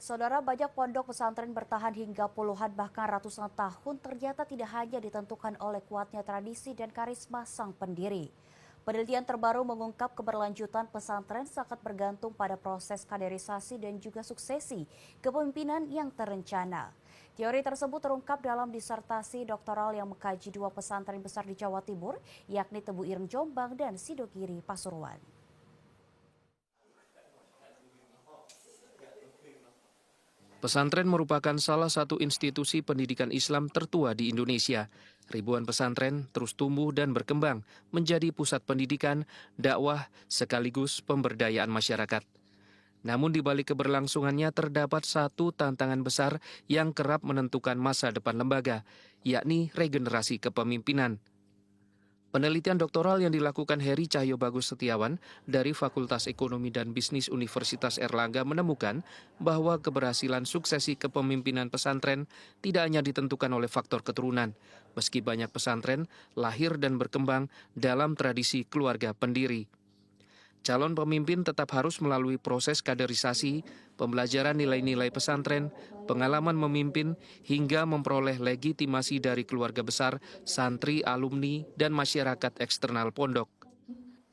Saudara, banyak pondok pesantren bertahan hingga puluhan bahkan ratusan tahun ternyata tidak hanya ditentukan oleh kuatnya tradisi dan karisma sang pendiri. Penelitian terbaru mengungkap keberlanjutan pesantren sangat bergantung pada proses kaderisasi dan juga suksesi kepemimpinan yang terencana. Teori tersebut terungkap dalam disertasi doktoral yang mengkaji dua pesantren besar di Jawa Timur, yakni Tebu Ireng Jombang dan Sidogiri Pasuruan. Pesantren merupakan salah satu institusi pendidikan Islam tertua di Indonesia. Ribuan pesantren terus tumbuh dan berkembang menjadi pusat pendidikan, dakwah, sekaligus pemberdayaan masyarakat. Namun di balik keberlangsungannya terdapat satu tantangan besar yang kerap menentukan masa depan lembaga, yakni regenerasi kepemimpinan. Penelitian doktoral yang dilakukan Heri Cahyo Bagus Setiawan dari Fakultas Ekonomi dan Bisnis Universitas Erlangga menemukan bahwa keberhasilan suksesi kepemimpinan pesantren tidak hanya ditentukan oleh faktor keturunan, meski banyak pesantren lahir dan berkembang dalam tradisi keluarga pendiri. Calon pemimpin tetap harus melalui proses kaderisasi, pembelajaran nilai-nilai pesantren, pengalaman memimpin, hingga memperoleh legitimasi dari keluarga besar, santri, alumni, dan masyarakat eksternal pondok.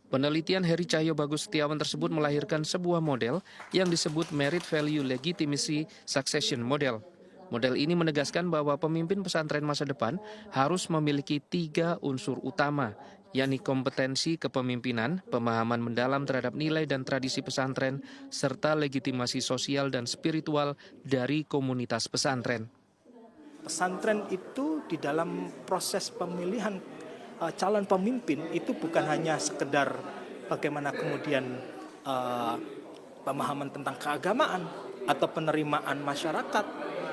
Penelitian Heri Cahyo Bagus Setiawan tersebut melahirkan sebuah model yang disebut Merit Value Legitimacy Succession Model. Model ini menegaskan bahwa pemimpin pesantren masa depan harus memiliki 3 unsur utama, yakni kompetensi kepemimpinan, pemahaman mendalam terhadap nilai dan tradisi pesantren, serta legitimasi sosial dan spiritual dari komunitas pesantren. Pesantren itu di dalam proses pemilihan calon pemimpin itu bukan hanya sekedar bagaimana kemudian pemahaman tentang keagamaan atau penerimaan masyarakat,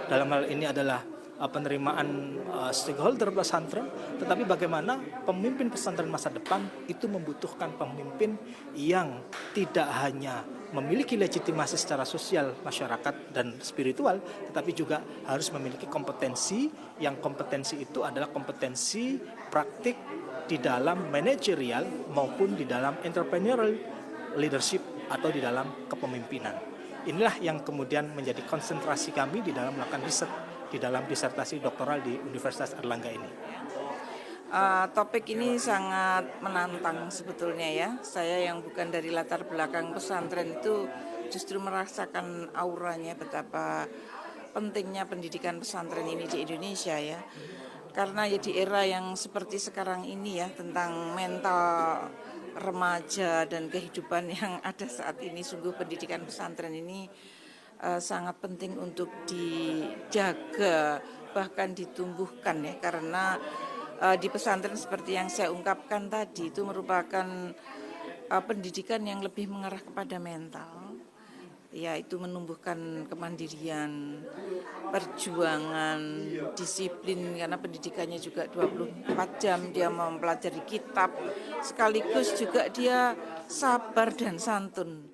dalam hal ini adalah penerimaan stakeholder pesantren, tetapi bagaimana pemimpin pesantren masa depan itu membutuhkan pemimpin yang tidak hanya memiliki legitimasi secara sosial masyarakat dan spiritual, tetapi juga harus memiliki kompetensi, yang kompetensi itu adalah kompetensi praktik di dalam manajerial maupun di dalam entrepreneurial leadership atau di dalam kepemimpinan. Inilah yang kemudian menjadi konsentrasi kami di dalam melakukan riset di dalam disertasi doktoral di Universitas Erlangga ini. Topik ini sangat menantang sebetulnya ya. Saya yang bukan dari latar belakang pesantren itu justru merasakan auranya betapa pentingnya pendidikan pesantren ini di Indonesia ya. Karena ya di era yang seperti sekarang ini ya, tentang mental remaja dan kehidupan yang ada saat ini, sungguh pendidikan pesantren ini sangat penting untuk dijaga bahkan ditumbuhkan ya, karena di pesantren seperti yang saya ungkapkan tadi itu merupakan pendidikan yang lebih mengarah kepada mental, yaitu menumbuhkan kemandirian, perjuangan, disiplin, karena pendidikannya juga 24 jam, dia mempelajari kitab, sekaligus juga dia sabar dan santun.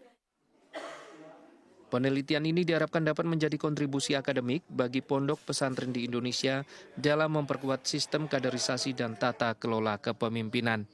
Penelitian ini diharapkan dapat menjadi kontribusi akademik bagi pondok pesantren di Indonesia dalam memperkuat sistem kaderisasi dan tata kelola kepemimpinan.